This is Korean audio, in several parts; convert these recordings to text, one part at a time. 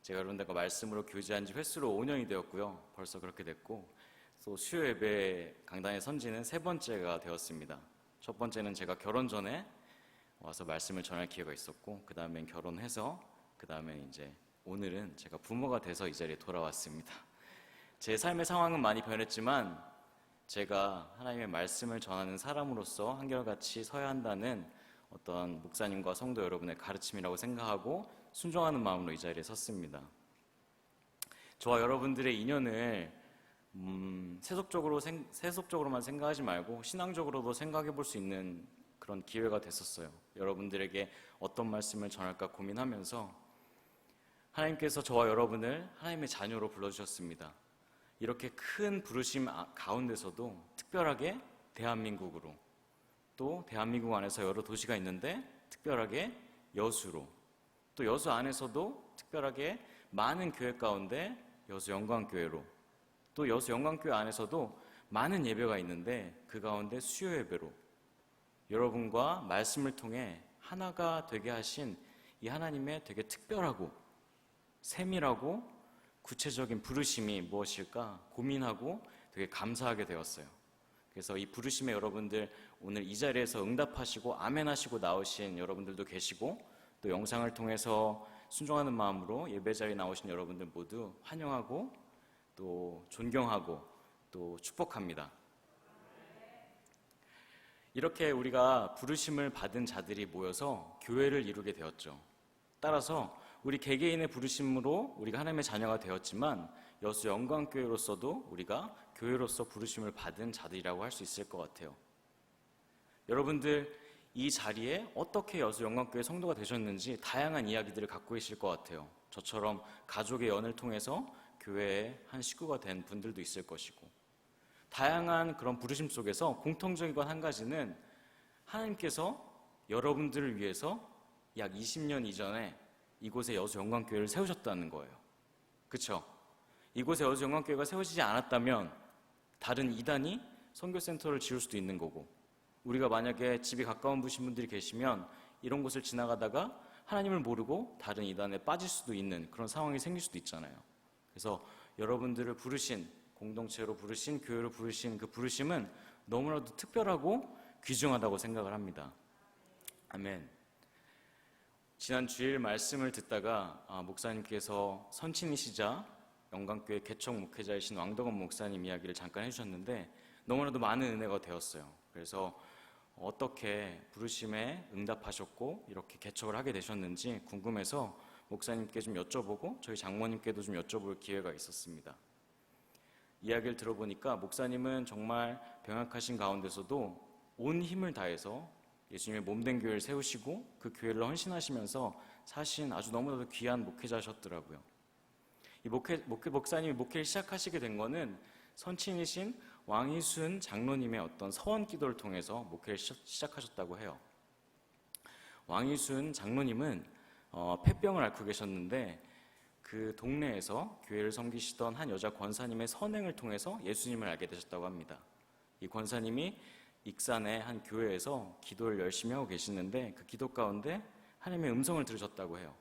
제가 여러분들과 말씀으로 교제한 지 횟수로 5년이 되었고요. 벌써 그렇게 됐고, 또 수요 예배 강단의 선지는 3번째가 되었습니다. 첫 번째는 제가 결혼 전에 와서 말씀을 전할 기회가 있었고, 그 다음엔 결혼해서, 그 다음엔 이제 오늘은 제가 부모가 돼서 이 자리에 돌아왔습니다. 제 삶의 상황은 많이 변했지만 제가 하나님의 말씀을 전하는 사람으로서 한결같이 서야 한다는 어떤 목사님과 성도 여러분의 가르침이라고 생각하고 순종하는 마음으로 이 자리에 섰습니다. 저와 여러분들의 인연을 세속적으로만 생각하지 말고 신앙적으로도 생각해 볼 수 있는 그런 기회가 됐었어요. 여러분들에게 어떤 말씀을 전할까 고민하면서 하나님께서 저와 여러분을 하나님의 자녀로 불러주셨습니다. 이렇게 큰 부르심 가운데서도 특별하게 대한민국으로, 또 대한민국 안에서 여러 도시가 있는데 특별하게 여수로, 또 여수 안에서도 특별하게 많은 교회 가운데 여수 영광교회로, 또 여수 영광교회 안에서도 많은 예배가 있는데 그 가운데 수요 예배로 여러분과 말씀을 통해 하나가 되게 하신 이 하나님의 되게 특별하고 세밀하고 구체적인 부르심이 무엇일까 고민하고 되게 감사하게 되었어요. 그래서 이 부르심에 여러분들 오늘 이 자리에서 응답하시고 아멘 하시고 나오신 여러분들도 계시고, 또 영상을 통해서 순종하는 마음으로 예배 자리에 나오신 여러분들 모두 환영하고 또 존경하고 또 축복합니다. 이렇게 우리가 부르심을 받은 자들이 모여서 교회를 이루게 되었죠. 따라서 우리 개개인의 부르심으로 우리가 하나님의 자녀가 되었지만 여수 영광교회로서도 우리가 교회로서 부르심을 받은 자들이라고 할 수 있을 것 같아요. 여러분들 이 자리에 어떻게 여수 영광교회 성도가 되셨는지 다양한 이야기들을 갖고 계실 것 같아요. 저처럼 가족의 연을 통해서 교회의 한 식구가 된 분들도 있을 것이고, 다양한 그런 부르심 속에서 공통적인 건 한 가지는 하나님께서 여러분들을 위해서 약 20년 이전에 이곳에 여수 영광교회를 세우셨다는 거예요. 그렇죠? 이곳에 여수 영광교회가 세워지지 않았다면 다른 이단이 선교센터를 지을 수도 있는 거고, 우리가 만약에 집이 가까운 분들이 계시면 이런 곳을 지나가다가 하나님을 모르고 다른 이단에 빠질 수도 있는 그런 상황이 생길 수도 있잖아요. 그래서 여러분들을 부르신, 공동체로 부르신, 교회로 부르신 그 부르심은 너무나도 특별하고 귀중하다고 생각을 합니다. 아멘. 지난 주일 말씀을 듣다가 목사님께서 선친이시자 영광교회 개척 목회자이신 왕덕원 목사님 이야기를 잠깐 해주셨는데 너무나도 많은 은혜가 되었어요. 그래서 어떻게 부르심에 응답하셨고 이렇게 개척을 하게 되셨는지 궁금해서 목사님께 좀 여쭤보고 저희 장모님께도 좀 여쭤볼 기회가 있었습니다. 이야기를 들어보니까 목사님은 정말 병약하신 가운데서도 온 힘을 다해서 예수님의 몸된 교회를 세우시고 그 교회를 헌신하시면서 사신 아주 너무나도 귀한 목회자셨더라고요. 이 목사님이 목회를 시작하시게 된 거는 선친이신 왕희순 장로님의 어떤 서원 기도를 통해서 목회를 시작하셨다고 해요. 왕희순 장로님은 폐병을 앓고 계셨는데 그 동네에서 교회를 섬기시던 한 여자 권사님의 선행을 통해서 예수님을 알게 되셨다고 합니다. 이 권사님이 익산의 한 교회에서 기도를 열심히 하고 계시는데 그 기도 가운데 하나님의 음성을 들으셨다고 해요.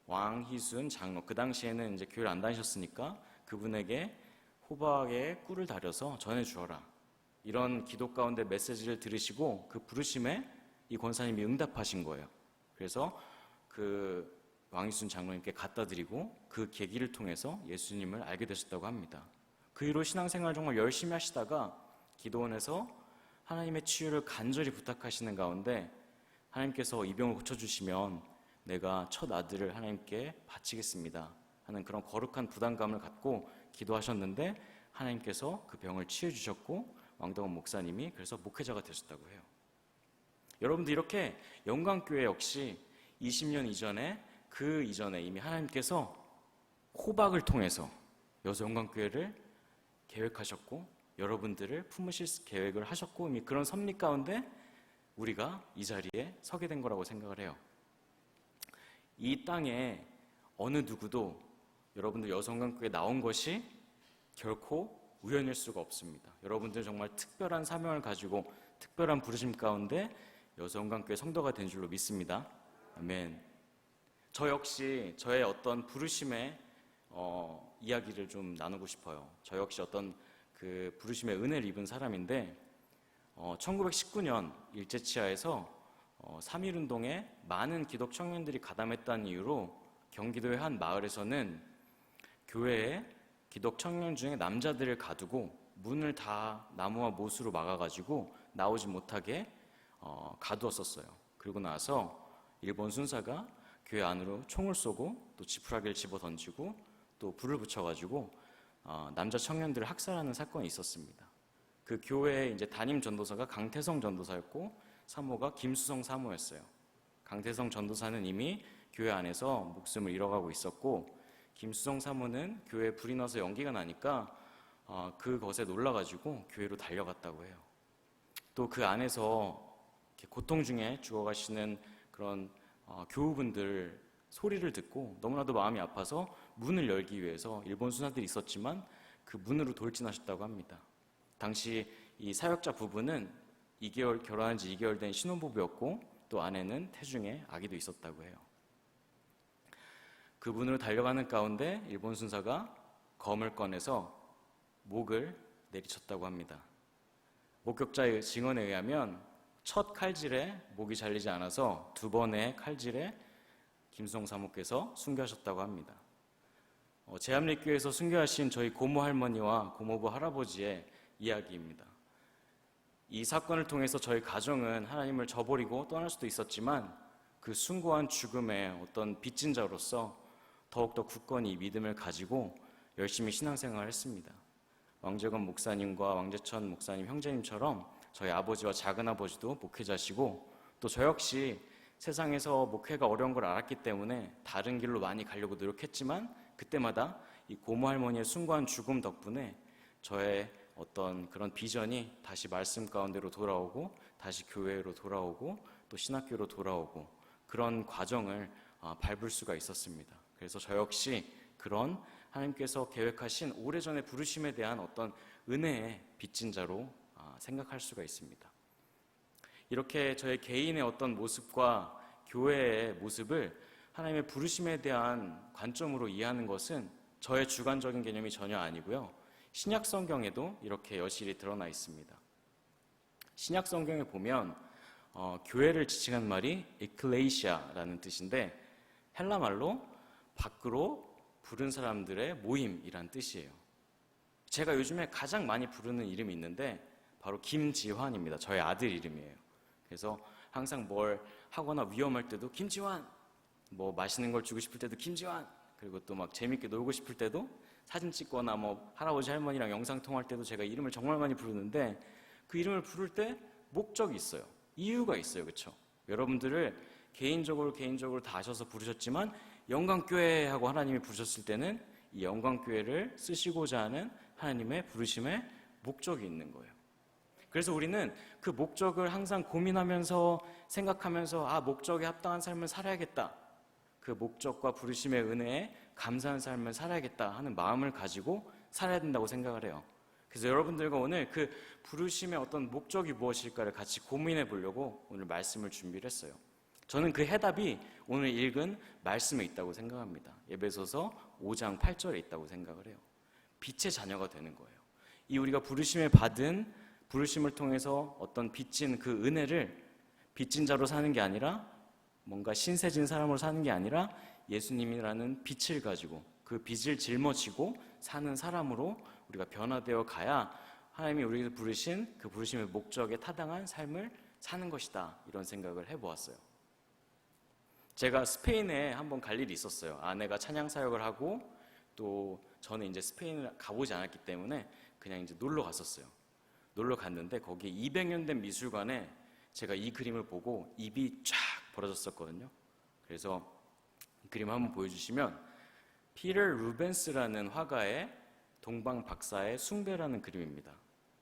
왕희순 장로, 그 당시에는 이제 교회를 안 다니셨으니까 그분에게 호박에 꿀을 달여서 전해주어라, 이런 기도 가운데 메시지를 들으시고 그 부르심에 이 권사님이 응답하신 거예요. 그래서 그 왕희순 장로님께 갖다 드리고 그 계기를 통해서 예수님을 알게 되셨다고 합니다. 그 이후로 신앙생활을 정말 열심히 하시다가 기도원에서 하나님의 치유를 간절히 부탁하시는 가운데 하나님께서 이 병을 고쳐주시면 내가 첫 아들을 하나님께 바치겠습니다 하는 그런 거룩한 부담감을 갖고 기도하셨는데 하나님께서 그 병을 치유해주셨고 왕덕원 목사님이 그래서 목회자가 되셨다고 해요. 여러분들 이렇게 영광교회 역시 20년 이전에 그 이전에 이미 하나님께서 호박을 통해서 여수 영광교회를 계획하셨고 여러분들을 품으실 계획을 하셨고 이미 그런 섭리 가운데 우리가 이 자리에 서게 된 거라고 생각을 해요. 이 땅에 어느 누구도 여러분들 여수 영광교회에 나온 것이 결코 우연일 수가 없습니다. 여러분들 정말 특별한 사명을 가지고 특별한 부르심 가운데 여수 영광교회 성도가 된 줄로 믿습니다. 아멘. 저 역시 저의 어떤 부르심의 이야기를 좀 나누고 싶어요. 저 역시 어떤 그 부르심의 은혜를 입은 사람인데 1919년 일제치하에서 3.1운동에 많은 기독 청년들이 가담했다는 이유로 경기도의 한 마을에서는 교회에 기독 청년 중에 남자들을 가두고 문을 다 나무와 못으로 막아가지고 나오지 못하게 가두었었어요. 그리고 나서 일본 순사가 교회 안으로 총을 쏘고 또 지푸라기를 집어 던지고 또 불을 붙여가지고 남자 청년들을 학살하는 사건이 있었습니다. 그 교회의 이제 담임 전도사가 강태성 전도사였고 사모가 김수성 사모였어요. 강태성 전도사는 이미 교회 안에서 목숨을 잃어가고 있었고 김수성 사모는 교회에 불이 나서 연기가 나니까 그것에 놀라가지고 교회로 달려갔다고 해요. 또 그 안에서 고통 중에 죽어가시는 그런 교우분들 소리를 듣고 너무나도 마음이 아파서 문을 열기 위해서 일본 순사들이 있었지만 그 문으로 돌진하셨다고 합니다. 당시 이 사역자 부부는 결혼한 지 2개월 된 신혼부부였고 또 아내는 태중에 아기도 있었다고 해요. 그 문으로 달려가는 가운데 일본 순사가 검을 꺼내서 목을 내리쳤다고 합니다. 목격자의 증언에 의하면 첫 칼질에 목이 잘리지 않아서 두 번의 칼질에 김수성 사모께서 순교하셨다고 합니다. 제암리교에서 순교하신 저희 고모 할머니와 고모부 할아버지의 이야기입니다. 이 사건을 통해서 저희 가정은 하나님을 저버리고 떠날 수도 있었지만 그 숭고한 죽음의 어떤 빚진 자로서 더욱더 굳건히 믿음을 가지고 열심히 신앙생활을 했습니다. 왕재건 목사님과 왕재천 목사님 형제님처럼 저희 아버지와 작은아버지도 목회자시고 또 저 역시 세상에서 목회가 어려운 걸 알았기 때문에 다른 길로 많이 가려고 노력했지만 그때마다 이 고모 할머니의 숭고한 죽음 덕분에 저의 어떤 그런 비전이 다시 말씀 가운데로 돌아오고 다시 교회로 돌아오고 또 신학교로 돌아오고 그런 과정을 밟을 수가 있었습니다. 그래서 저 역시 그런 하나님께서 계획하신 오래전에 부르심에 대한 어떤 은혜의 빚진 자로 생각할 수가 있습니다. 이렇게 저의 개인의 어떤 모습과 교회의 모습을 하나님의 부르심에 대한 관점으로 이해하는 것은 저의 주관적인 개념이 전혀 아니고요. 신약 성경에도 이렇게 여실히 드러나 있습니다. 신약 성경에 보면 교회를 지칭한 말이 에클레시아라는 뜻인데 헬라 말로 밖으로 부른 사람들의 모임이란 뜻이에요. 제가 요즘에 가장 많이 부르는 이름이 있는데 바로 김지환입니다. 저의 아들 이름이에요. 그래서 항상 뭘 하거나 위험할 때도 김지환, 뭐 맛있는 걸 주고 싶을 때도 김지환, 그리고 또 막 재밌게 놀고 싶을 때도 사진 찍거나 뭐 할아버지 할머니랑 영상 통화할 때도 제가 이름을 정말 많이 부르는데 그 이름을 부를 때 목적이 있어요. 이유가 있어요. 그렇죠? 여러분들을 개인적으로 다 아셔서 부르셨지만 영광교회 하고 하나님이 부르셨을 때는 이 영광교회를 쓰시고자 하는 하나님의 부르심의 목적이 있는 거예요. 그래서 우리는 그 목적을 항상 고민하면서 생각하면서 목적에 합당한 삶을 살아야겠다. 그 목적과 부르심의 은혜에 감사한 삶을 살아야겠다 하는 마음을 가지고 살아야 된다고 생각을 해요. 그래서 여러분들과 오늘 그 부르심의 어떤 목적이 무엇일까를 같이 고민해 보려고 오늘 말씀을 준비를 했어요. 저는 그 해답이 오늘 읽은 말씀에 있다고 생각합니다. 에베소서 5장 8절에 있다고 생각을 해요. 빛의 자녀가 되는 거예요. 이 우리가 부르심을 받은 부르심을 통해서 어떤 빚진 그 은혜를 빚진 자로 사는 게 아니라 뭔가 신세진 사람으로 사는 게 아니라 예수님이라는 빛을 가지고 그 빛을 짊어지고 사는 사람으로 우리가 변화되어 가야 하나님이 우리에게 부르신 그 부르심의 목적에 타당한 삶을 사는 것이다. 이런 생각을 해보았어요. 제가 스페인에 한번 갈 일이 있었어요. 아내가 찬양 사역을 하고 또 저는 이제 스페인을 가보지 않았기 때문에 그냥 이제 놀러 갔었어요. 놀러 갔는데 거기에 200년 된 미술관에 제가 이 그림을 보고 입이 쫙 벌어졌었거든요. 그래서 이 그림 한번 보여주시면 피터 루벤스라는 화가의 동방 박사의 숭배라는 그림입니다.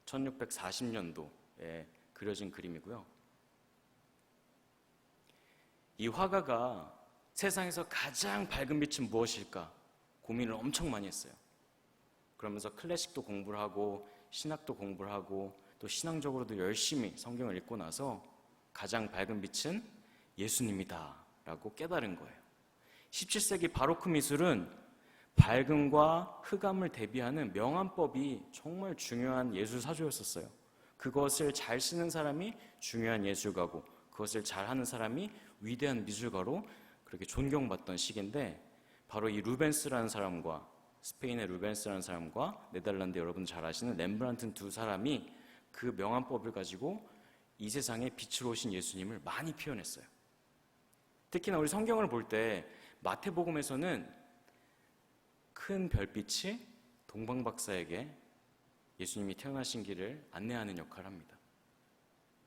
1640년도에 그려진 그림이고요. 이 화가가 세상에서 가장 밝은 빛은 무엇일까 고민을 엄청 많이 했어요. 그러면서 클래식도 공부를 하고 신학도 공부를 하고 또 신앙적으로도 열심히 성경을 읽고 나서 가장 밝은 빛은 예수님이다 라고 깨달은 거예요. 17세기 바로크 미술은 밝음과 흑암을 대비하는 명암법이 정말 중요한 예술 사조였었어요. 그것을 잘 쓰는 사람이 중요한 예술가고 그것을 잘하는 사람이 위대한 미술가로 그렇게 존경받던 시기인데, 바로 이 루벤스라는 사람과 스페인의 루벤스라는 사람과 네덜란드 여러분 잘 아시는 렘브란트 두 사람이 그 명암법을 가지고 이 세상에 빛으로 오신 예수님을 많이 표현했어요. 특히나 우리 성경을 볼 때 마태복음에서는 큰 별빛이 동방박사에게 예수님이 태어나신 길을 안내하는 역할을 합니다.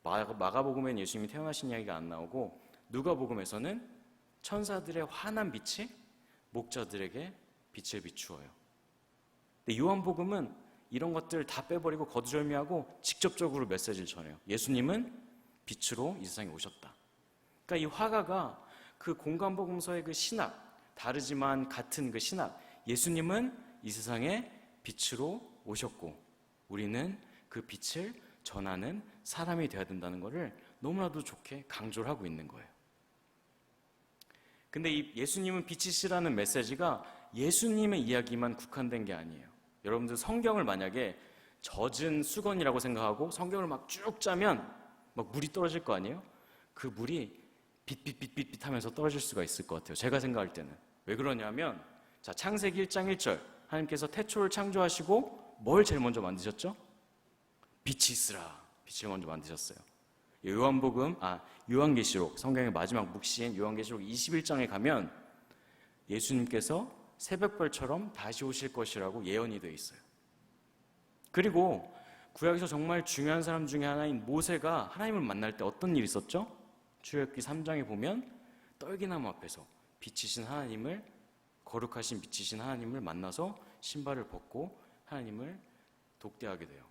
마가복음에는 예수님이 태어나신 이야기가 안 나오고, 누가복음에서는 천사들의 환한 빛이 목자들에게 빛을 비추어요. 근데 요한복음은 이런 것들 다 빼버리고 거두절미하고 직접적으로 메시지를 전해요. 예수님은 빛으로 이 세상에 오셨다. 그러니까 이 화가가 그 공간복음서의 그 신학, 다르지만 같은 그 신학, 예수님은 이 세상에 빛으로 오셨고 우리는 그 빛을 전하는 사람이 되어야 된다는 것을 너무나도 좋게 강조를 하고 있는 거예요. 근데 이 예수님은 빛이시라는 메시지가 예수님의 이야기만 국한된 게 아니에요. 여러분들 성경을 만약에 젖은 수건이라고 생각하고 성경을 막 쭉 짜면 막 물이 떨어질 거 아니에요? 그 물이 빛빛빛빛 하면서 떨어질 수가 있을 것 같아요. 제가 생각할 때는. 왜 그러냐면, 자, 창세기 1장 1절 하나님께서 태초를 창조하시고 뭘 제일 먼저 만드셨죠? 빛이 있으라. 빛을 먼저 만드셨어요. 요한계시록, 성경의 마지막 묵시인 요한계시록 21장에 가면 예수님께서 새벽별처럼 다시 오실 것이라고 예언이 되어 있어요. 그리고 구약에서 정말 중요한 사람 중에 하나인 모세가 하나님을 만날 때 어떤 일이 있었죠? 출애굽기 3장에 보면 떨기나무 앞에서 빛이신 하나님을, 거룩하신 빛이신 하나님을 만나서 신발을 벗고 하나님을 독대하게 돼요.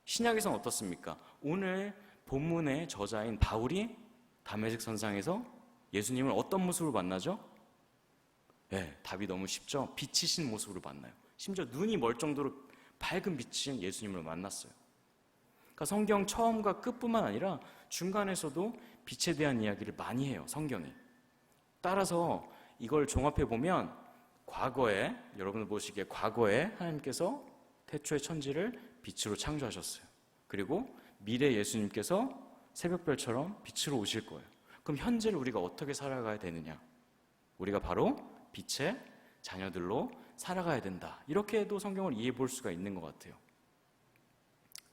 신약에서는 어떻습니까? 오늘 본문의 저자인 바울이 다메섹 선상에서 예수님을 어떤 모습으로 만나죠? 네, 답이 너무 쉽죠? 빛이신 모습으로 만나요. 심지어 눈이 멀 정도로 밝은 빛인 예수님을 만났어요. 그러니까 성경 처음과 끝뿐만 아니라 중간에서도 빛에 대한 이야기를 많이 해요, 성경이. 따라서 이걸 종합해 보면 과거에, 여러분들 보시기에 과거에 하나님께서 태초의 천지를 빛으로 창조하셨어요. 그리고 미래 예수님께서 새벽별처럼 빛으로 오실 거예요. 그럼 현재를 우리가 어떻게 살아가야 되느냐? 우리가 바로 빛의 자녀들로 살아가야 된다. 이렇게 해도 성경을 이해해 볼 수가 있는 것 같아요.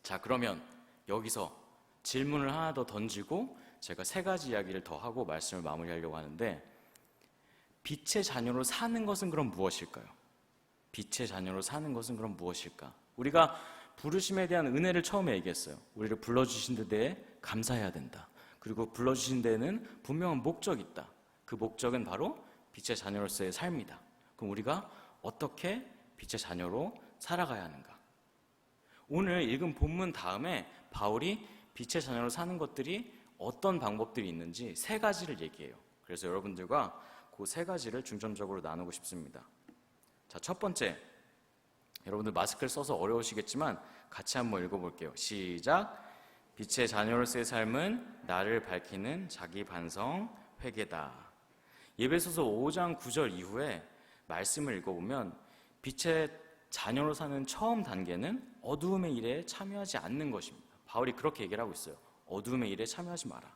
자, 그러면 여기서 질문을 하나 더 던지고 제가 3가지 이야기를 더 하고 말씀을 마무리하려고 하는데, 빛의 자녀로 사는 것은 그럼 무엇일까요? 빛의 자녀로 사는 것은 그럼 무엇일까? 우리가 부르심에 대한 은혜를 처음에 얘기했어요. 우리를 불러주신 데 대해 감사해야 된다. 그리고 불러주신 데에는 분명한 목적이 있다. 그 목적은 바로 빛의 자녀로서의 삶이다. 그럼 우리가 어떻게 빛의 자녀로 살아가야 하는가? 오늘 읽은 본문 다음에 바울이 빛의 자녀로 사는 것들이 어떤 방법들이 있는지 3가지를 얘기해요. 그래서 여러분들과 그 3가지를 중점적으로 나누고 싶습니다. 자, 첫 번째, 여러분들 마스크를 써서 어려우시겠지만 같이 한번 읽어볼게요. 시작. 빛의 자녀로서의 삶은 나를 밝히는 자기 반성 회개다. 에베소서 5장 9절 이후에 말씀을 읽어보면 빛의 자녀로 사는 처음 단계는 어두움의 일에 참여하지 않는 것입니다. 바울이 그렇게 얘기를 하고 있어요. 어두움의 일에 참여하지 마라.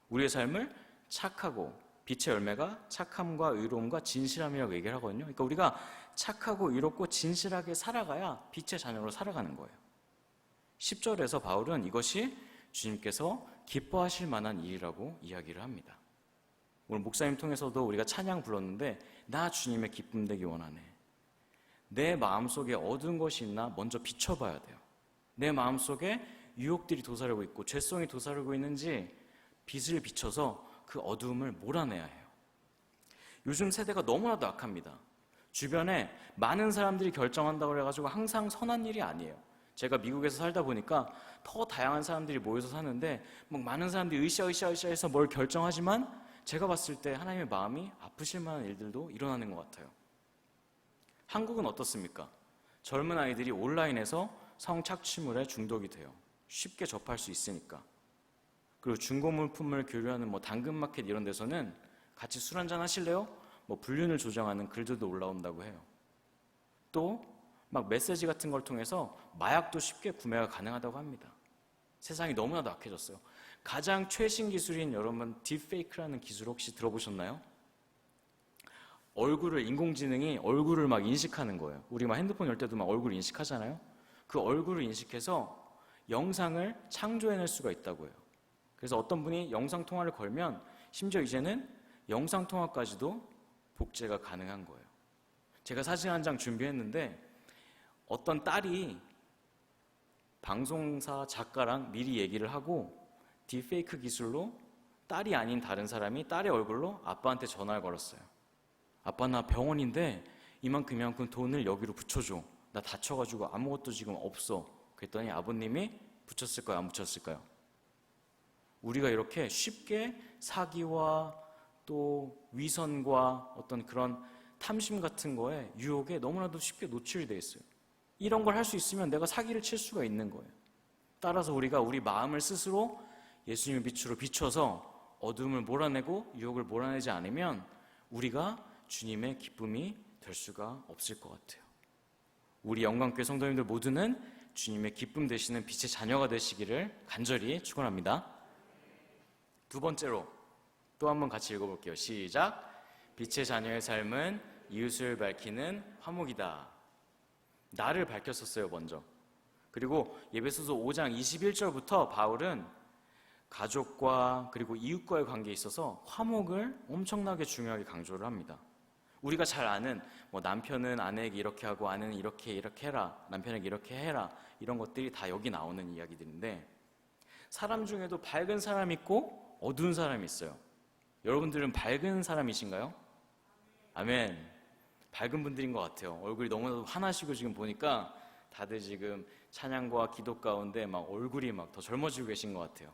우리의 삶을 착하고, 빛의 열매가 착함과 의로움과 진실함이라고 얘기를 하거든요. 그러니까 우리가 착하고 의롭고 진실하게 살아가야 빛의 자녀로 살아가는 거예요. 10절에서 바울은 이것이 주님께서 기뻐하실 만한 일이라고 이야기를 합니다. 오늘 목사님 통해서도 우리가 찬양 불렀는데, 나 주님의 기쁨 되기 원하네. 내 마음속에 어두운 것이 있나 먼저 비춰봐야 돼요. 내 마음속에 유혹들이 도사리고 있고 죄성이 도사리고 있는지 빛을 비춰서 그 어두움을 몰아내야 해요. 요즘 세대가 너무나도 악합니다. 주변에 많은 사람들이 결정한다고 해가지고 항상 선한 일이 아니에요. 제가 미국에서 살다 보니까 더 다양한 사람들이 모여서 사는데 막 많은 사람들이 으쌰해서 뭘 결정하지만 제가 봤을 때 하나님의 마음이 아프실 만한 일들도 일어나는 것 같아요. 한국은 어떻습니까? 젊은 아이들이 온라인에서 성착취물에 중독이 돼요. 쉽게 접할 수 있으니까. 그리고 중고물품을 교류하는 당근마켓 이런 데서는 같이 술 한잔 하실래요? 뭐 불륜을 조장하는 글들도 올라온다고 해요. 또 막 메시지 같은 걸 통해서 마약도 쉽게 구매가 가능하다고 합니다. 세상이 너무나도 악해졌어요. 가장 최신 기술인 여러분 딥페이크라는 기술 혹시 들어보셨나요? 인공지능이 얼굴을 막 인식하는 거예요. 우리 막 핸드폰 열 때도 막 얼굴 인식하잖아요. 그 얼굴을 인식해서 영상을 창조해낼 수가 있다고 해요. 그래서 어떤 분이 영상 통화를 걸면 심지어 이제는 영상 통화까지도 복제가 가능한 거예요. 제가 사진 한 장 준비했는데 어떤 딸이 방송사 작가랑 미리 얘기를 하고 딥페이크 기술로 딸이 아닌 다른 사람이 딸의 얼굴로 아빠한테 전화를 걸었어요. 아빠, 나 병원인데 이만큼 돈을 여기로 붙여줘. 나 다쳐가지고 아무것도 지금 없어. 그랬더니 아버님이 붙였을까요? 안 붙였을까요? 우리가 이렇게 쉽게 사기와 또 위선과 어떤 그런 탐심 같은 거에 유혹에 너무나도 쉽게 노출되어 있어요. 이런 걸 할 수 있으면 내가 사기를 칠 수가 있는 거예요. 따라서 우리가 우리 마음을 스스로 예수님의 빛으로 비춰서 어둠을 몰아내고 유혹을 몰아내지 않으면 우리가 주님의 기쁨이 될 수가 없을 것 같아요. 우리 영광교회 성도님들 모두는 주님의 기쁨 되시는 빛의 자녀가 되시기를 간절히 축원합니다. 두 번째로 또 한 번 같이 읽어볼게요. 시작. 빛의 자녀의 삶은 이웃을 밝히는 화목이다. 나를 밝혔었어요, 먼저. 그리고 에베소서 5장 21절부터 바울은 가족과 그리고 이웃과의 관계에 있어서 화목을 엄청나게 중요하게 강조를 합니다. 우리가 잘 아는 뭐 남편은 아내에게 이렇게 하고 아내는 이렇게 해라, 남편에게 이렇게 해라, 이런 것들이 다 여기 나오는 이야기들인데 사람 중에도 밝은 사람이 있고 어두운 사람이 있어요. 여러분들은 밝은 사람이신가요? 아멘. 밝은 분들인 것 같아요. 얼굴이 너무나도 환하시고 지금 보니까 다들 지금 찬양과 기도 가운데 막 얼굴이 막 더 젊어지고 계신 것 같아요.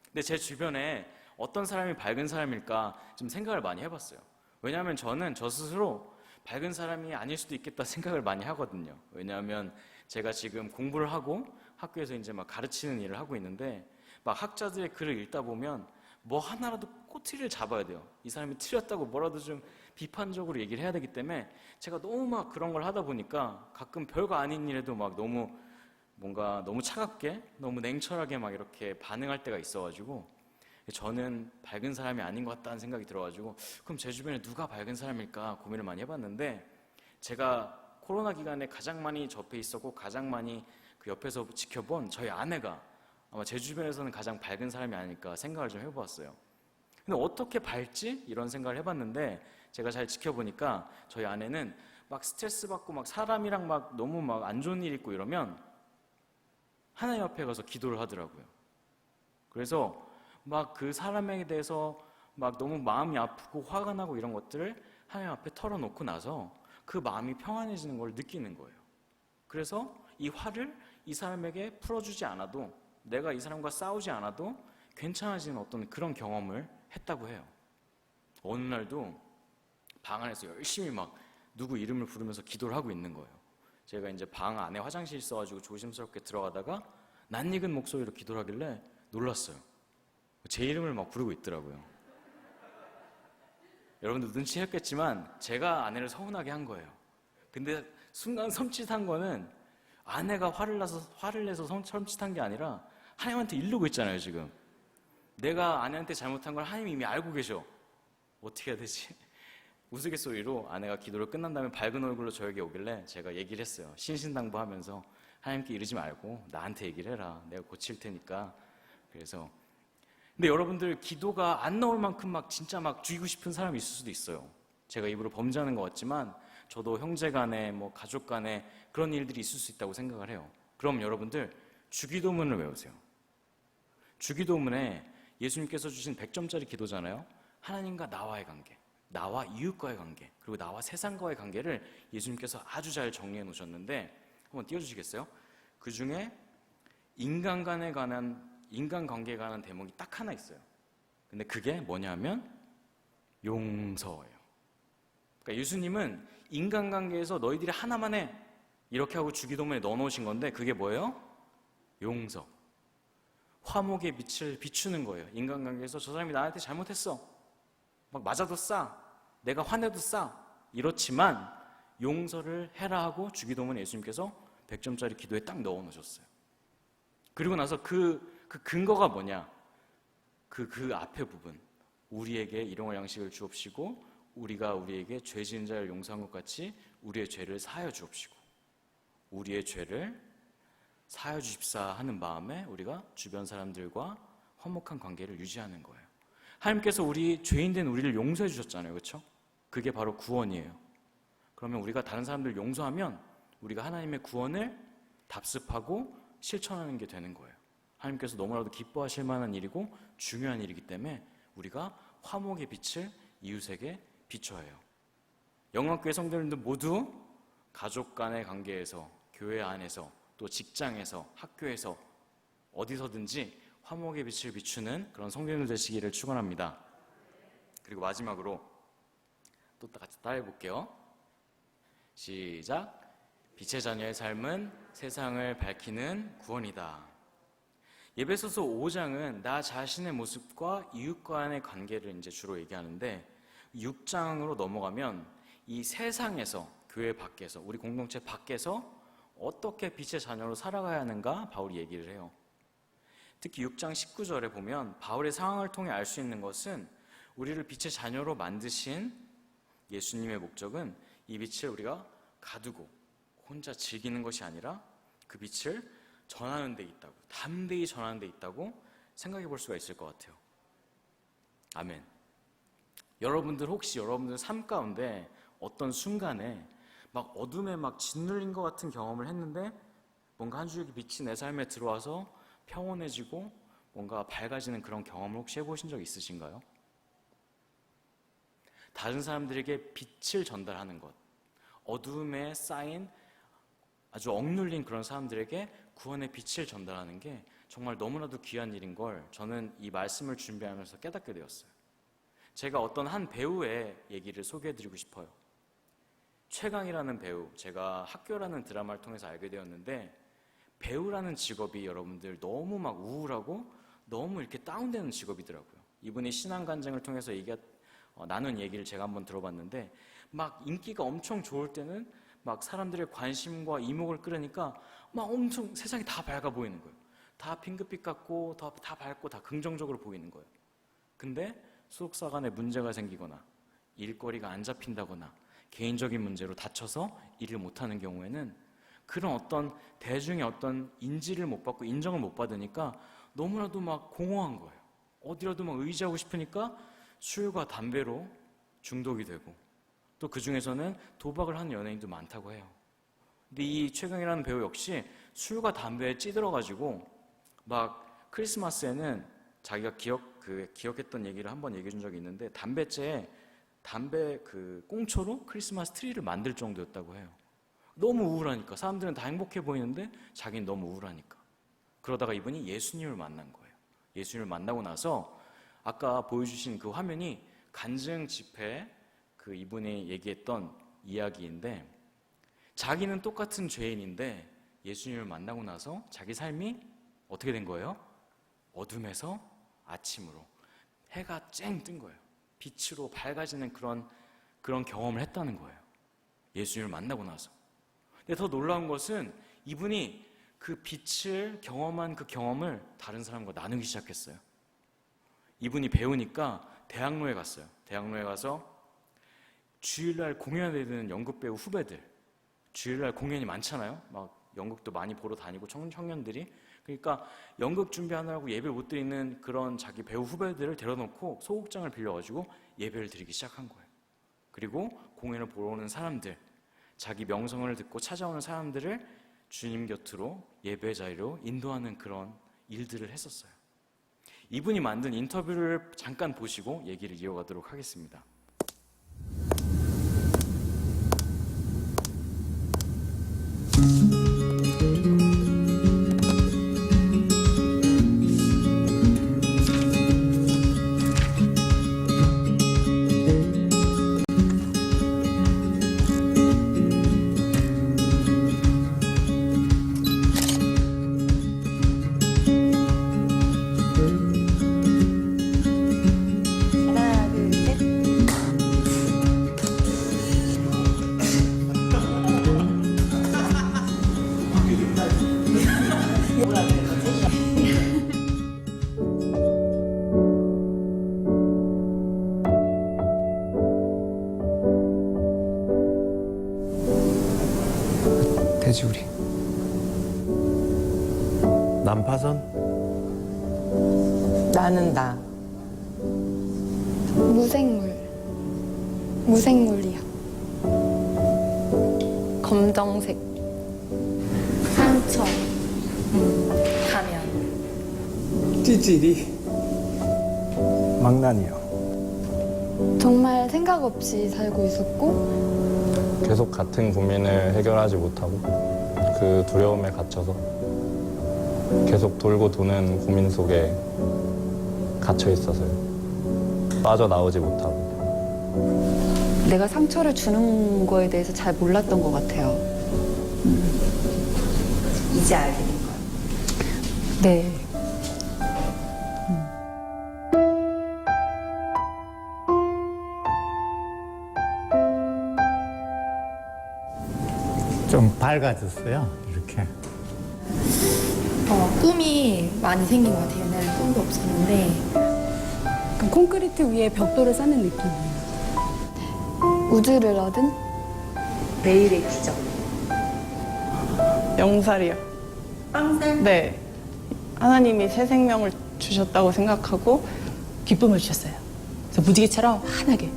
근데 제 주변에 어떤 사람이 밝은 사람일까 좀 생각을 많이 해봤어요. 왜냐하면 저는 저 스스로 밝은 사람이 아닐 수도 있겠다 생각을 많이 하거든요. 왜냐하면 제가 지금 공부를 하고 학교에서 이제 막 가르치는 일을 하고 있는데 막 학자들의 글을 읽다 보면 뭐 하나라도 꼬투리를 잡아야 돼요. 이 사람이 틀렸다고 뭐라도 좀 비판적으로 얘기를 해야 되기 때문에 제가 너무 막 그런 걸 하다 보니까 가끔 별거 아닌 일에도 막 너무 차갑게 너무 냉철하게 막 이렇게 반응할 때가 있어가지고 저는 밝은 사람이 아닌 것 같다는 생각이 들어가지고 그럼 제 주변에 누가 밝은 사람일까 고민을 많이 해봤는데 제가 코로나 기간에 가장 많이 접해 있었고 가장 많이 그 옆에서 지켜본 저희 아내가 아마 제 주변에서는 가장 밝은 사람이 아닐까 생각을 좀 해보았어요. 근데 어떻게 밝지? 이런 생각을 해봤는데 제가 잘 지켜보니까 저희 아내는 막 스트레스 받고 막 사람이랑 막 너무 막 안 좋은 일 있고 이러면 하나님 앞에 가서 기도를 하더라고요. 그래서 막 그 사람에 대해서 막 너무 마음이 아프고 화가 나고 이런 것들을 하나님 앞에 털어놓고 나서 그 마음이 평안해지는 걸 느끼는 거예요. 그래서 이 화를 이 사람에게 풀어주지 않아도 내가 이 사람과 싸우지 않아도 괜찮아지는 어떤 그런 경험을 했다고 해요. 어느 날도 방 안에서 열심히 막 누구 이름을 부르면서 기도를 하고 있는 거예요. 제가 이제 방 안에 화장실 있어가지고 조심스럽게 들어가다가 낯익은 목소리로 기도를 하길래 놀랐어요. 제 이름을 막 부르고 있더라고요. 여러분들 눈치챘겠지만 제가 아내를 서운하게 한 거예요. 근데 순간 섬찟한 거는 아내가 화를 내서 섬찟한 게 아니라 하나님한테 이르고 있잖아요, 지금. 내가 아내한테 잘못한 걸 하나님이 이미 알고 계셔. 어떻게 해야 되지? 우스갯소리로 아내가 기도를 끝난 다음에 밝은 얼굴로 저에게 오길래 제가 얘기를 했어요. 신신당부하면서 하나님께 이르지 말고 나한테 얘기를 해라. 내가 고칠 테니까. 그래서 근데 여러분들 기도가 안 나올 만큼 막 진짜 막 죽이고 싶은 사람이 있을 수도 있어요. 제가 입으로 범죄하는 것 같지만 저도 형제 간에 뭐 가족 간에 그런 일들이 있을 수 있다고 생각을 해요. 그럼 여러분들 주기도문을 외우세요. 주기도문에 예수님께서 주신 100점짜리 기도잖아요. 하나님과 나와의 관계, 나와 이웃과의 관계, 그리고 나와 세상과의 관계를 예수님께서 아주 잘 정리해 놓으셨는데 한번 띄워주시겠어요? 그 중에 인간관계에 관한 대목이 딱 하나 있어요. 근데 그게 뭐냐면 용서예요. 그러니까 예수님은 인간관계에서 너희들이 하나만 해 이렇게 하고 주기도문에 넣어놓으신 건데 그게 뭐예요? 용서. 화목의 빛을 비추는 거예요. 인간관계에서 저 사람이 나한테 잘못했어. 막 맞아도 싸. 내가 화내도 싸. 이렇지만 용서를 해라 하고 주기도문 예수님께서 100점짜리 기도에 딱 넣어 놓으셨어요. 그리고 나서 그 근거가 뭐냐? 그 앞에 부분. 우리에게 일용할 양식을 주옵시고 우리가 우리에게 죄 지은 자를 용서한 것 같이 우리의 죄를 사하여 주옵시고 우리의 죄를 사하여 주십사 하는 마음에 우리가 주변 사람들과 화목한 관계를 유지하는 거예요. 하나님께서 우리 죄인된 우리를 용서해 주셨잖아요. 그렇죠? 그게 바로 구원이에요. 그러면 우리가 다른 사람들을 용서하면 우리가 하나님의 구원을 답습하고 실천하는 게 되는 거예요. 하나님께서 너무나도 기뻐하실 만한 일이고 중요한 일이기 때문에 우리가 화목의 빛을 이웃에게 비춰야 해요. 영광교회 성도님들 모두 가족 간의 관계에서, 교회 안에서, 또 직장에서, 학교에서 어디서든지 화목의 빛을 비추는 그런 성도님들 되시기를 축원합니다. 그리고 마지막으로 또 같이 따라해 볼게요. 시작. 빛의 자녀의 삶은 세상을 밝히는 구원이다. 에베소서 5장은 나 자신의 모습과 이웃과의 관계를 이제 주로 얘기하는데 6장으로 넘어가면 이 세상에서, 교회 밖에서, 우리 공동체 밖에서 어떻게 빛의 자녀로 살아가야 하는가 바울이 얘기를 해요. 특히 6장 19절에 보면 바울의 상황을 통해 알 수 있는 것은 우리를 빛의 자녀로 만드신 예수님의 목적은 이 빛을 우리가 가두고 혼자 즐기는 것이 아니라 그 빛을 전하는 데 있다고, 담대히 전하는 데 있다고 생각해 볼 수가 있을 것 같아요. 아멘. 여러분들 혹시 여러분들 삶 가운데 어떤 순간에 막 어둠에 막 짓눌린 것 같은 경험을 했는데 뭔가 한 줄기 빛이 내 삶에 들어와서 평온해지고 뭔가 밝아지는 그런 경험을 혹시 해보신 적 있으신가요? 다른 사람들에게 빛을 전달하는 것, 어둠에 쌓인 아주 억눌린 그런 사람들에게 구원의 빛을 전달하는 게 정말 너무나도 귀한 일인 걸 저는 이 말씀을 준비하면서 깨닫게 되었어요. 제가 어떤 한 배우의 얘기를 소개해드리고 싶어요. 최강이라는 배우, 제가 학교라는 드라마를 통해서 알게 되었는데 배우라는 직업이 여러분들 너무 막 우울하고 너무 이렇게 다운되는 직업이더라고요. 이분이 신앙간증을 통해서 나눈 얘기를 제가 한번 들어봤는데 막 인기가 엄청 좋을 때는 막 사람들의 관심과 이목을 끌으니까 막 엄청 세상이 다 밝아 보이는 거예요. 다 핑크빛 같고 다 밝고 다 긍정적으로 보이는 거예요. 근데 소속사 간에 문제가 생기거나 일거리가 안 잡힌다거나 개인적인 문제로 다쳐서 일을 못하는 경우에는 그런 어떤 대중의 어떤 인지를 못 받고 인정을 못 받으니까 너무나도 막 공허한 거예요. 어디라도 막 의지하고 싶으니까 술과 담배로 중독이 되고 또 그 중에서는 도박을 하는 연예인도 많다고 해요. 근데 이 최경이라는 배우 역시 술과 담배에 찌들어가지고 막 크리스마스에는 자기가 기억했던 얘기를 한번 얘기해 준 적이 있는데 담배 꽁초로 크리스마스 트리를 만들 정도였다고 해요. 너무 우울하니까 사람들은 다 행복해 보이는데 자기는 너무 우울하니까. 그러다가 이분이 예수님을 만난 거예요. 예수님을 만나고 나서 아까 보여주신 그 화면이 간증 집회 이분이 얘기했던 이야기인데 자기는 똑같은 죄인인데 예수님을 만나고 나서 자기 삶이 어떻게 된 거예요? 어둠에서 아침으로 해가 쨍 뜬 거예요. 빛으로 밝아지는 그런 경험을 했다는 거예요. 예수님을 만나고 나서. 근데 더 놀라운 것은 이분이 그 빛을 경험한 그 경험을 다른 사람과 나누기 시작했어요. 이분이 배우니까 대학로에 갔어요. 대학로에 가서 주일날 공연에 되는 연극배우 후배들, 주일날 공연이 많잖아요. 막 연극도 많이 보러 다니고 청년들이. 그러니까 연극 준비하느라고 예배 못 드리는 그런 자기 배우 후배들을 데려놓고 소극장을 빌려가지고 예배를 드리기 시작한 거예요. 그리고 공연을 보러 오는 사람들, 자기 명성을 듣고 찾아오는 사람들을 주님 곁으로 예배 자리로 인도하는 그런 일들을 했었어요. 이분이 만든 인터뷰를 잠깐 보시고 얘기를 이어가도록 하겠습니다. 하나, 둘, 셋. 돼지우리. 난파선? 나는 나. 무생물. 무생물이야. 검정색. 상처. 가면. 찌질이. 망나니요. 정말 생각 없이 살고 있었고, 계속 같은 고민을 해결하지 못하고 그 두려움에 갇혀서 계속 돌고 도는 고민 속에 갇혀 있어서요. 빠져나오지 못하고. 내가 상처를 주는 거에 대해서 잘 몰랐던 것 같아요. 이제 알게 된 거야. 네. 좀 밝아졌어요, 이렇게. 꿈이 많이 생긴 것 같아요. 옛날에 꿈도 없었는데. 약간 콘크리트 위에 벽돌을 쌓는 느낌이에요. 우주를 얻은? 내일의 기적. 영살이요. 빵살? 네. 하나님이 새 생명을 주셨다고 생각하고 기쁨을 주셨어요. 그래서 무지개처럼 환하게.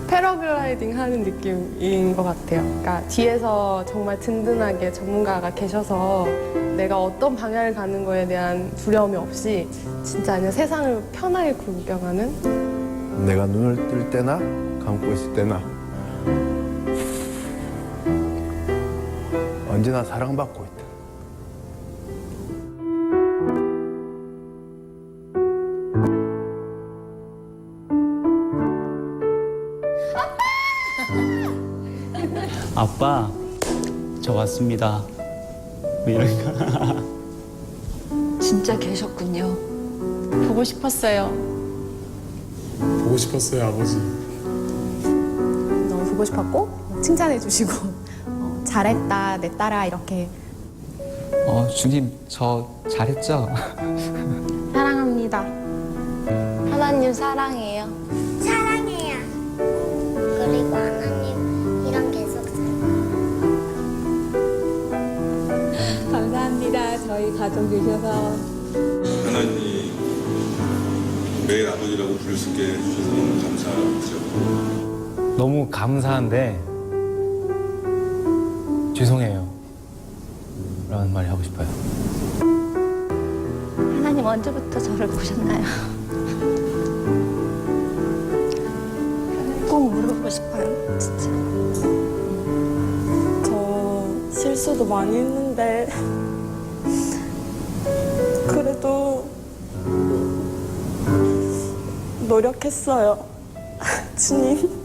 패러글라이딩 하는 느낌인 것 같아요. 그러니까 뒤에서 정말 든든하게 전문가가 계셔서 내가 어떤 방향을 가는 거에 대한 두려움이 없이 진짜 그냥 세상을 편하게 구경하는? 내가 눈을 뜰 때나 감고 있을 때나 언제나 사랑받고 있다. 아빠, 저 왔습니다. 뭐 이런 거. 진짜 계셨군요. 보고 싶었어요. 보고 싶었어요, 아버지. 너무 보고 싶었고 칭찬해 주시고 잘했다 내 딸아 이렇게. 주님, 저 잘했죠? 사랑합니다. 하나님 사랑해요. 사랑해요. 그리고 하나님 이런 계속 감사합니다. 저희 가족 되셔서. 하나님 매일 아버지라고 부를 수 있게 해주셔서 너무 감사하죠. 너무 감사한데 죄송해요. 라는 말이 하고 싶어요. 하나님 언제부터 저를 보셨나요? 꼭 물어보고 싶어요, 진짜. 저 실수도 많이 했는데 그래도 노력했어요. 주님.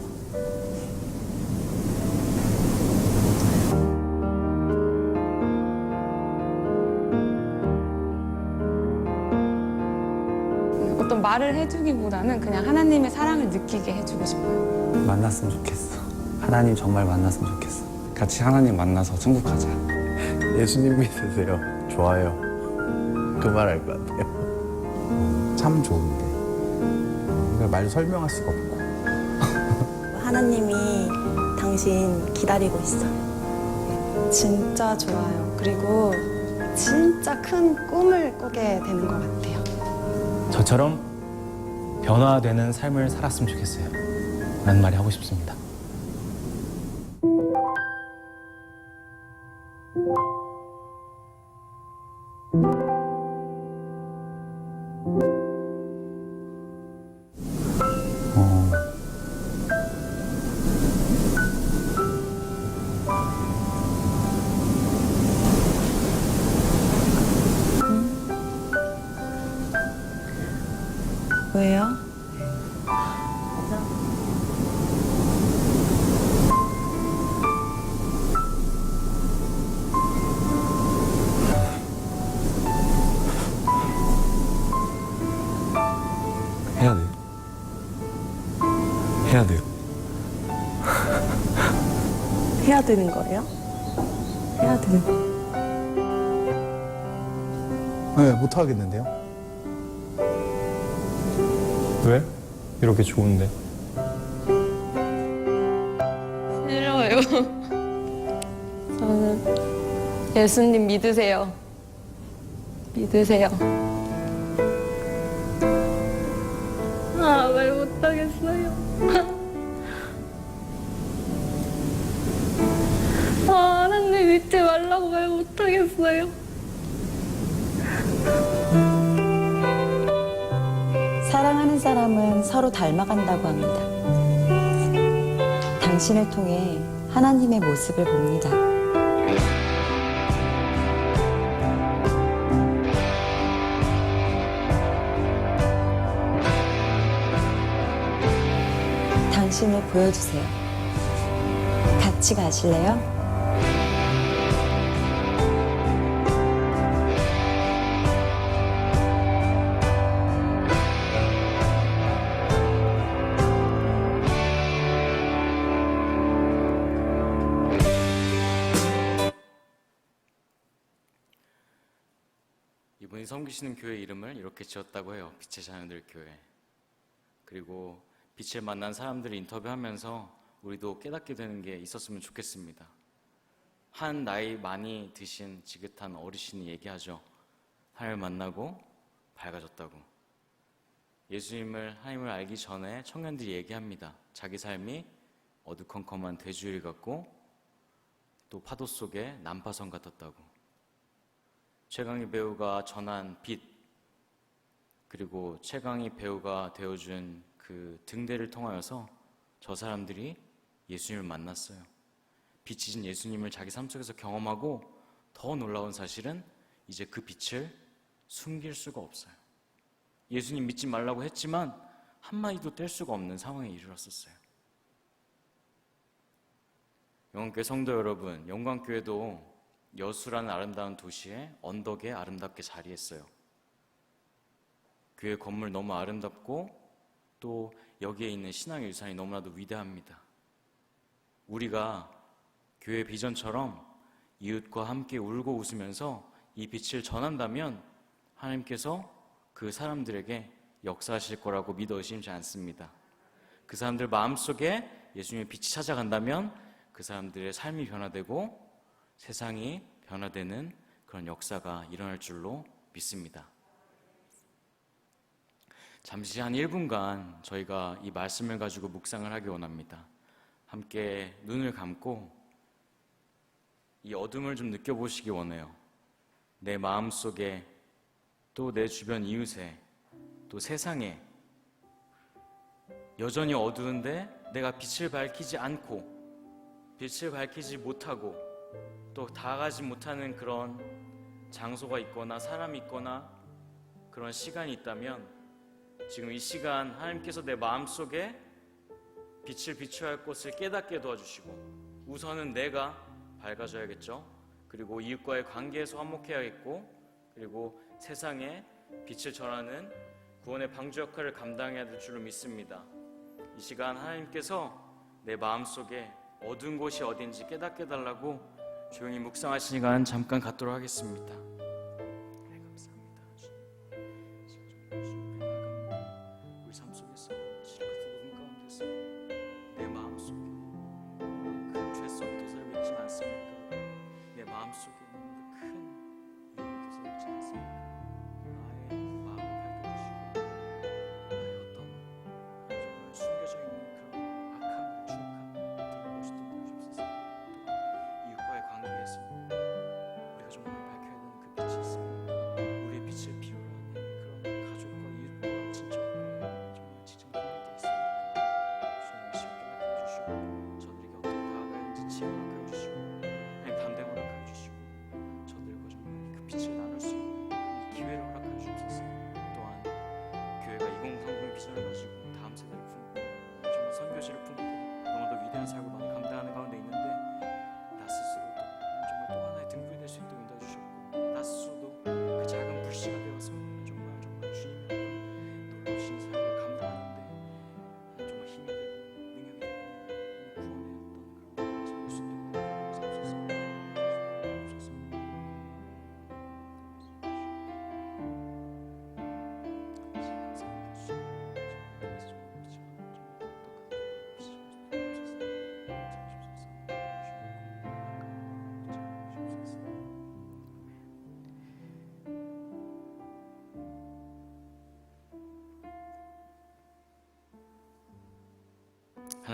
어떤 말을 해주기보다는 그냥 하나님의 사랑을 느끼게 해주고 싶어요. 만났으면 좋겠어. 하나님 정말 만났으면 좋겠어. 같이 하나님 만나서 천국 가자. 예수님 믿으세요. 좋아요. 그 말 할 것 같아요. 참 좋은데. 이걸 말로 설명할 수가 없고. 하나님이 당신 기다리고 있어. 진짜 좋아요. 그리고 진짜 큰 꿈을 꾸게 되는 것 같아요. 저처럼 변화되는 삶을 살았으면 좋겠어요. 라는 말이 하고 싶습니다. 왜요? 해야 돼요. 해야 돼요. 해야 되는 거예요? 해야 되는 거. 네, 못 하겠는데요. 왜? 이렇게 좋은데. 싫어요. 저는 예수님 믿으세요. 믿으세요. 말 못하겠어요. 하나님 믿지 말라고 말 못하겠어요. 사랑하는 사람은 서로 닮아간다고 합니다. 당신을 통해 하나님의 모습을 봅니다. 당신을 보여주세요. 같이 가실래요? 이분이 섬기시는 교회 이름을 이렇게 지었다고 해요. 빛의 자녀들 교회. 그리고 빛을 만난 사람들을 인터뷰하면서 우리도 깨닫게 되는 게 있었으면 좋겠습니다. 한 나이 많이 드신 지긋한 어르신이 얘기하죠. 하나님을 만나고 밝아졌다고. 하나님을 알기 전에 청년들이 얘기합니다. 자기 삶이 어두컴컴한 돼지우리 같고 또 파도 속에 난파선 같았다고. 최강희 배우가 전한 빛, 그리고 최강희 배우가 되어준 그 등대를 통하여서 저 사람들이 예수님을 만났어요. 빛이신 예수님을 자기 삶 속에서 경험하고 더 놀라운 사실은 이제 그 빛을 숨길 수가 없어요. 예수님 믿지 말라고 했지만 한마디도 뗄 수가 없는 상황에 이르렀었어요. 영광교회 성도 여러분, 영광교회도 여수라는 아름다운 도시에 언덕에 아름답게 자리했어요. 교회 건물 너무 아름답고 또 여기에 있는 신앙의 유산이 너무나도 위대합니다. 우리가 교회 비전처럼 이웃과 함께 울고 웃으면서 이 빛을 전한다면 하나님께서 그 사람들에게 역사하실 거라고 믿어 의심치 않습니다. 그 사람들 마음속에 예수님의 빛이 찾아간다면 그 사람들의 삶이 변화되고 세상이 변화되는 그런 역사가 일어날 줄로 믿습니다. 잠시 한 1분간 저희가 이 말씀을 가지고 묵상을 하기 원합니다. 함께 눈을 감고 이 어둠을 좀 느껴보시기 원해요. 내 마음속에 또 내 주변 이웃에 또 세상에 여전히 어두운데 내가 빛을 밝히지 않고 빛을 밝히지 못하고 또 다가가지 못하는 그런 장소가 있거나 사람이 있거나 그런 시간이 있다면 지금 이 시간 하나님께서 내 마음속에 빛을 비춰야 할 곳을 깨닫게 도와주시고 우선은 내가 밝아져야겠죠. 그리고 이웃과의 관계에서 화목해야겠고 그리고 세상에 빛을 전하는 구원의 방주 역할을 감당해야 될 줄로 믿습니다. 이 시간 하나님께서 내 마음속에 어두운 곳이 어딘지 깨닫게 해달라고 조용히 묵상하신 시간 잠깐 갖도록 하겠습니다. 네, 감사합니다. 우리 삶 속에서 지뢰 같은 어둠 가운데서 내 마음속에 큰 죄성이 도사리고 있지는 않습니까? 내 마음속에 있는 큰 위험이 도사리고 있지 않습니까? 나의 마음을 밝혀주시고 나의 어떤 정말 숨겨져 있는 그런 악함을 추억함을 들어보시도록 해주옵소서. 이웃과의 관계에서 우리가 정말 밝혀야 되는 그 빛이 있습니다. 우리의 빛을 필요로 하는 그런 가족과 이웃과 친척과 정말 지금 그날도 있습니까? 주님 쉽게 맡겨주시고 저들에게 어떻게 다가가야 하는지 지혜 허락하여 주시고 아니 담대 허락하여 주시고 저들과 정말 그 빛을 나눌 수 있는 그런 기회를 허락하여 주옵소서. 또한 교회가 2030의 비전을 가지고 다음 세대를 품고 정말 선교지를 품고 너무도 위대한 삶을 많이 감당하는 가운데 있는데 나 스스로도 정말 또 하나의 등불이 될 수 있도록 인도해 주셨고 나 스스로도 그 작은 불씨가 되어서 정말 주님의 놀라우신 삶을 감당하는데 정말 힘이 되고 능력이 되고 구원의 어떤 그런 것을 수 있도록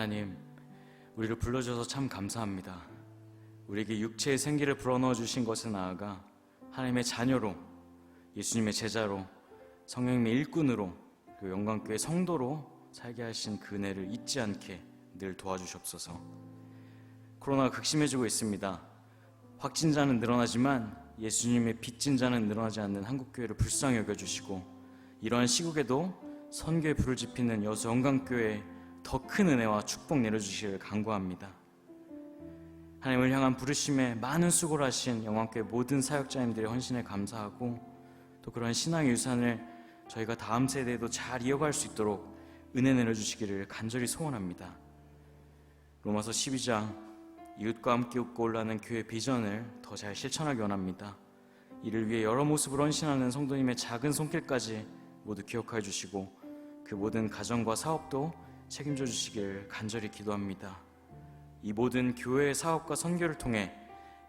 하나님, 우리를 불러주셔서 참 감사합니다. 우리에게 육체의 생기를 불어넣어 주신 것에 나아가 하나님의 자녀로, 예수님의 제자로, 성령님의 일꾼으로, 그리고 영광교회 성도로 살게 하신 그 은혜를 잊지 않게 늘 도와주시옵소서. 코로나가 극심해지고 있습니다. 확진자는 늘어나지만 예수님의 빚진 자는 늘어나지 않는 한국교회를 불쌍히 여겨주시고, 이러한 시국에도 선교의 불을 지피는 여수 영광교회에 더 큰 은혜와 축복 내려주시기를 간구합니다. 하나님을 향한 부르심에 많은 수고를 하신 영광교회 모든 사역자님들의 헌신에 감사하고, 또 그런 신앙의 유산을 저희가 다음 세대에도 잘 이어갈 수 있도록 은혜 내려주시기를 간절히 소원합니다. 로마서 12장, 이웃과 함께 웃고 올라가는 교회 비전을 더 잘 실천하기 원합니다. 이를 위해 여러 모습으로 헌신하는 성도님의 작은 손길까지 모두 기억하여 주시고, 그 모든 가정과 사업도 책임져 주시길 간절히 기도합니다. 이 모든 교회의 사업과 선교를 통해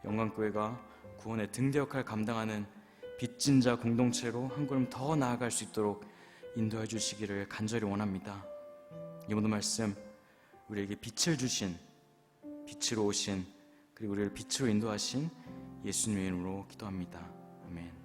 영광교회가 구원의 등대 역할을 감당하는 빚진 자 공동체로 한 걸음 더 나아갈 수 있도록 인도해 주시기를 간절히 원합니다. 이 모든 말씀 우리에게 빛을 주신, 빛으로 오신, 그리고 우리를 빛으로 인도하신 예수님의 이름으로 기도합니다. 아멘.